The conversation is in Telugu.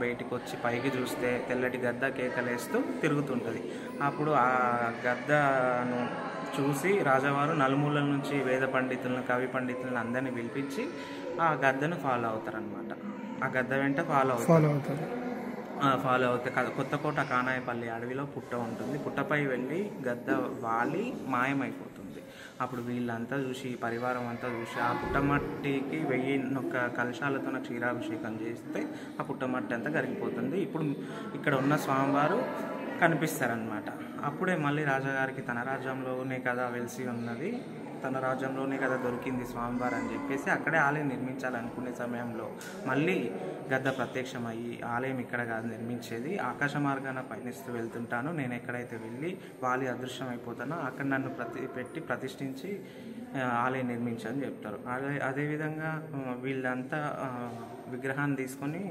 బయటికి వచ్చి పైకి చూస్తే తెల్లటి గద్ద కేకలేస్తూ తిరుగుతుంటుంది. అప్పుడు ఆ గద్దను చూసి రాజావారు నలుమూలల నుంచి వేద పండితులను, కవి పండితులను అందరినీ పిలిపించి ఆ గద్దను ఫాలో అవుతారనమాట. ఆ గద్ద వెంట ఫాలో అవుతారు. కొత్తకోట కానాయపల్లి అడవిలో పుట్ట ఉంటుంది. పుట్టపై వెళ్ళి గద్ద వాలి మాయమైపోతుంది. అప్పుడు వీళ్ళంతా చూసి, పరివారం అంతా చూసి, ఆ పుట్టమట్టికి 1001 కలశాలతో క్షీరాభిషేకం చేస్తే ఆ పుట్టమట్టి అంతా కరిగిపోతుంది. ఇప్పుడు ఇక్కడ ఉన్న స్వామివారు కనిపిస్తారనమాట. అప్పుడే మళ్ళీ రాజాగారికి తన రాజ్యంలోనే కదా వెలిసి ఉన్నది, తన రాజ్యంలోనే కదా దొరికింది స్వామివారు అని చెప్పేసి అక్కడే ఆలయం నిర్మించాలనుకునే సమయంలో మళ్ళీ గద్ద ప్రత్యక్షమయ్యి, ఆలయం ఇక్కడ కాదు నిర్మించేది, ఆకాశ మార్గాన పయనిస్తూ వెళ్తుంటాను, నేను ఎక్కడైతే వెళ్ళి వాలి అదృశ్యం అయిపోతానో అక్కడ నన్ను ప్రతిష్ఠించి ఆలయం నిర్మించని చెప్తారు. అదేవిధంగా వీళ్ళంతా విగ్రహాన్ని తీసుకొని